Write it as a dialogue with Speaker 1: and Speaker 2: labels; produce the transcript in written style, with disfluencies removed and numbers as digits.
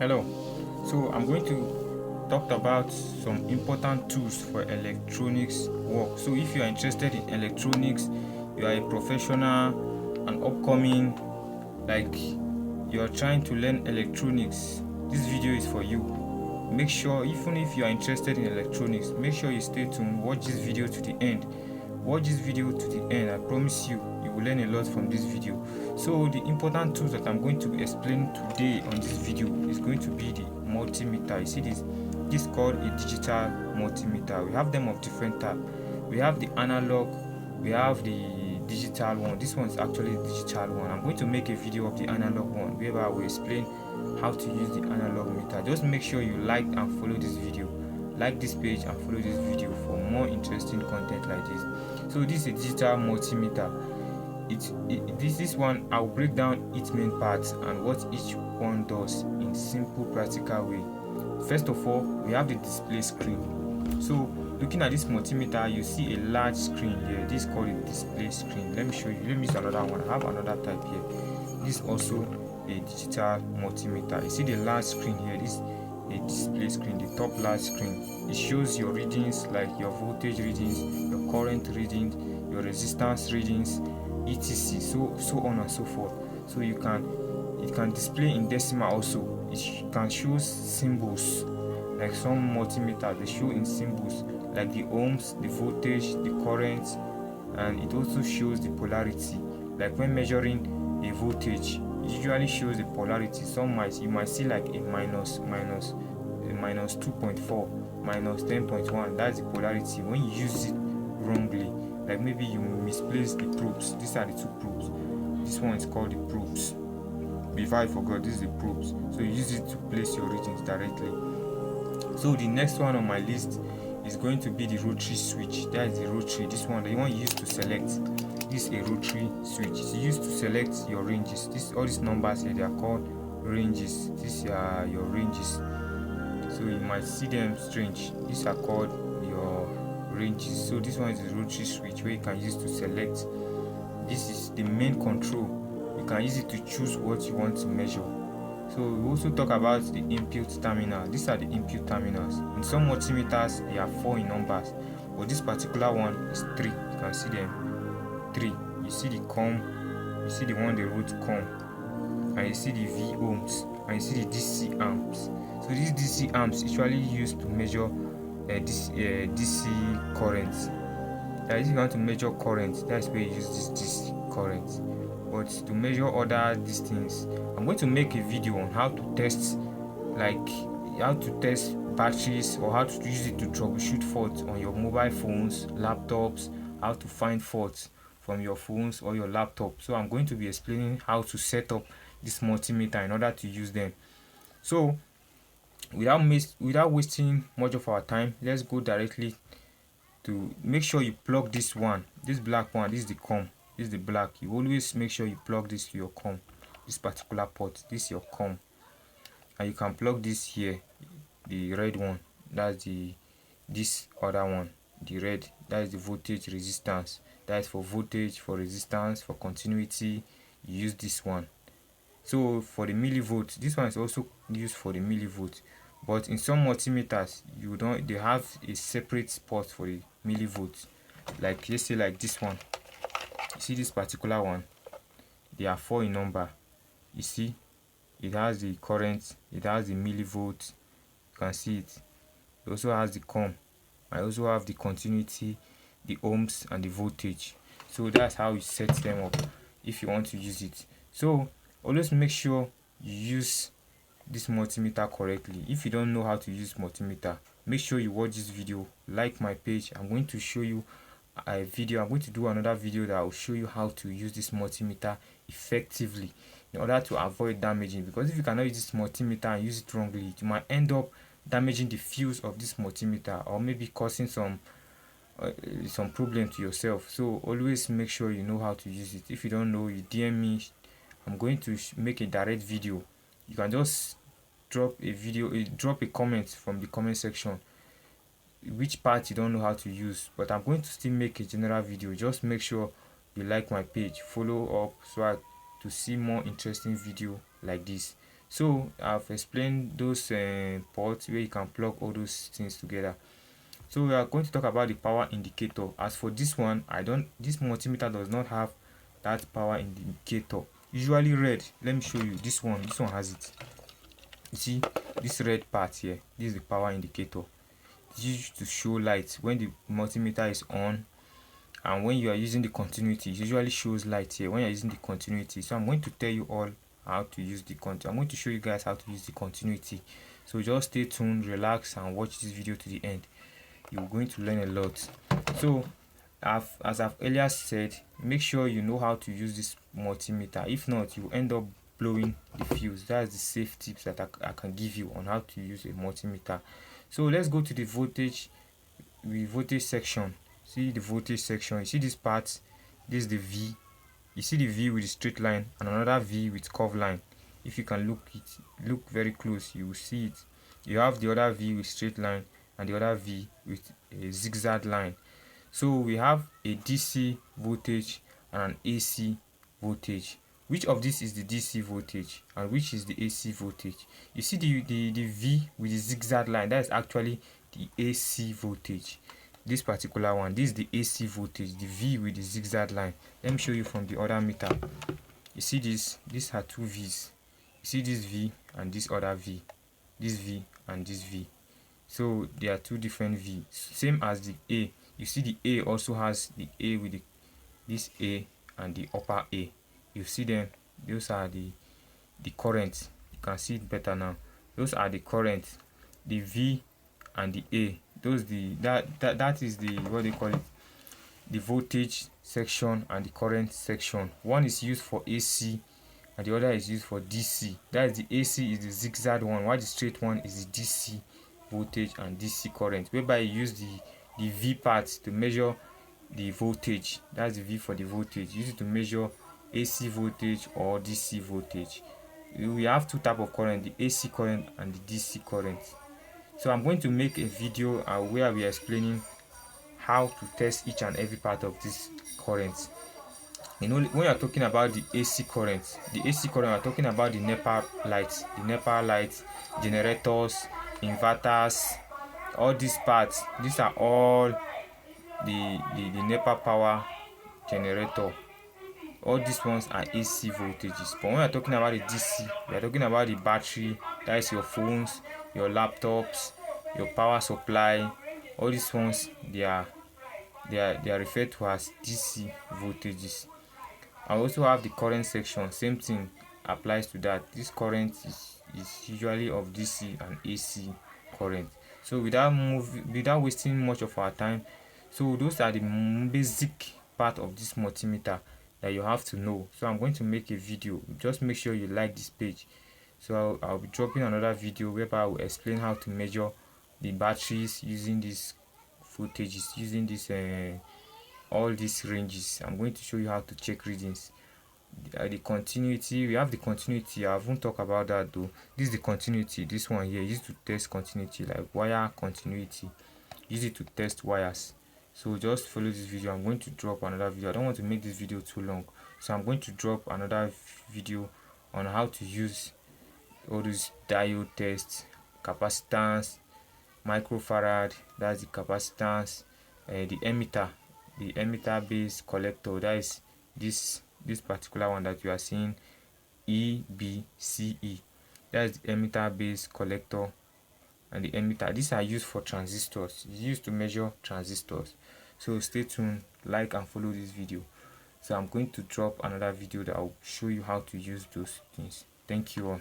Speaker 1: Hello. So I'm going to talk about some important tools for electronics work. So if you are interested in electronics, you are a professional, an upcoming, like you are trying to learn electronics, this video is for you. Make sure, even if you are interested in electronics, make sure you stay tuned. Watch this video to the end. Watch this video to the end. I promise you, you will learn a lot from this video. So the important tools that I'm going to explain today on this video is going to be the multimeter. You see this is called a digital multimeter. We have them of different type. We have the analog, we have the digital one. This one is actually the digital one. I'm going to make a video of the analog one where I will explain how to use the analog meter. Just make sure you like and follow this video, like this page and follow this video for more interesting content like this. So this is a digital multimeter. This one I'll break down its main parts and what each one does in simple practical way. First of all, we have the display screen. So looking at this multimeter, you see a large screen here. This is called a display screen. Let me show you. Let me use another one. I have another type here. This is also a digital multimeter. You see the large screen here. This is a display screen, the top large screen. It shows your readings, like your voltage readings, your current readings, your resistance readings, etc. So on and so forth. So it can display in decimal also. It can show symbols, like some multimeter they show in symbols, like the ohms, the voltage, the current, and it also shows the polarity. Like when measuring a voltage, it usually shows the polarity. You might see like a minus 2.4, minus 10.1. That's the polarity when you use it wrongly. Like maybe you misplace the probes. These are the two probes. This one is called the probes. Before I forgot, this is the probes. So you use it to place your readings directly. So the next one on my list is going to be the rotary switch. That is the rotary. This one, the one you use to select. This is a rotary switch. It's used to select your ranges. All these numbers here, they are called ranges. These are your ranges. So you might see them strange. These are called your ranges. So this one is the rotary switch where you can use to select. This is the main control. You can use it to choose what you want to measure. So we also talk about the input terminal. These are the input terminals. In some multimeters, they are 4 in numbers, but this particular one is 3. You can see them 3. You see the COM, you see the one they wrote COM, and you see the V ohms, and you see the DC amps. So these DC amps usually used to measure DC current. That is, if you want to measure current, that's where you use this DC current. But to measure other these things, I'm going to make a video on how to test, like how to test batteries, or how to use it to troubleshoot faults on your mobile phones, laptops, how to find faults from your phones or your laptop. So I'm going to be explaining how to set up this multimeter in order to use them. So without wasting much of our time, let's go directly to make sure you plug this one, this black one. This is the COM. This is the black. You always make sure you plug this to your COM, this particular port. This is your COM, and you can plug this here, the red one. That's this other one, the red. That is the voltage resistance. That is for voltage, for resistance, for continuity. You use this one. So for the millivolt, this one is also used for the millivolt. But in some multimeters, they have a separate port for the millivolt. Like let's say like this one. You see this particular one, they are 4 in number. You see it has the current, it has the millivolt, you can see it. It also has the COM. I also have the continuity, the ohms, and the voltage. So that's how you set them up if you want to use it. So always make sure you use this multimeter correctly. If you don't know how to use multimeter, make sure you watch this video, like my page. I'm going to show you a video. I'm going to do another video that will show you how to use this multimeter effectively in order to avoid damaging, because if you cannot use this multimeter and use it wrongly, you might end up damaging the fuse of this multimeter, or maybe causing some problem to yourself. So always make sure you know how to use it. If you don't know, you DM me. I'm going to make a direct video. You can just drop a comment from the comment section which part you don't know how to use, but I'm going to still make a general video. Just make sure you like my page, follow up so to see more interesting video like this. So I've explained those ports where you can plug all those things together. So we are going to talk about the power indicator. As for this one, this multimeter does not have that power indicator. Usually red. Let me show you this one. This one has it. You see this red part here, this is the power indicator. It's used to show light when the multimeter is on, and when you are using the continuity, it usually shows light here when you're using the continuity. So I'm going to tell you all how to use the continuity. I'm going to show you guys how to use the continuity. So just stay tuned, relax, and watch this video to the end. You're going to learn a lot. So as I've earlier said, make sure you know how to use this multimeter. If not, you end up blowing the fuse. That's the safe tips that I can give you on how to use a multimeter. So let's go to the voltage section. See the voltage section. You see this part, this is the V. You see the V with the straight line and another V with curved line. If you can look very close, you will see it. You have the other V with straight line and the other V with a zigzag line. So we have a DC voltage and an AC voltage. Which of this is the DC voltage and which is the AC voltage? You see the V with the zigzag line, that is actually the AC voltage. This particular one, this is the AC voltage, the V with the zigzag line. Let me show you from the other meter. You see these are two V's. You see this V and this other V, this V and this V. So there are two different V, same as the A. You see the A also has the A with this A and the upper A. You see them, those are the current. You can see it better now. Those are the current, the V and the A. That is the, what they call it, the voltage section and the current section. One is used for AC and the other is used for DC. That is, the AC is the zigzag one, while the straight one is the DC voltage and DC current, whereby you use the V part to measure the voltage. That's the V for the voltage. Use it to measure AC voltage or DC voltage. We have two types of current, the AC current and the DC current. So I'm going to make a video where we are explaining how to test each and every part of this current. You know, when you're talking about the AC current, we're talking about the NEPA lights, generators, inverters, all these parts. These are all the NEPA power generator. All these ones are AC voltages. But when we're talking about the DC, we're talking about the battery, that is your phones, your laptops, your power supply. All these ones, they are referred to as DC voltages. I also have the current section. Same thing applies to that. This current is usually of DC and AC current. So without wasting much of our time, so those are the basic part of this multimeter that you have to know. So I'm going to make a video. Just make sure you like this page. So I'll be dropping another video whereby I will explain how to measure the batteries using these voltages, using this all these ranges. I'm going to show you how to check readings. The continuity, we have the continuity. I won't talk about that though. This is the continuity. This one here, used to test continuity, like wire continuity. Use it to test wires. So just follow this video. I'm going to drop another video. I don't want to make this video too long, so I'm going to drop another video on how to use all these diode tests, capacitance, microfarad, that's the capacitance, the emitter based collector, that is this particular one that you are seeing, EBCE, that is the emitter based collector. And the emitter, these are used for transistors. It's used to measure transistors. So stay tuned, like and follow this video. So I'm going to drop another video that will show you how to use those things. Thank you all.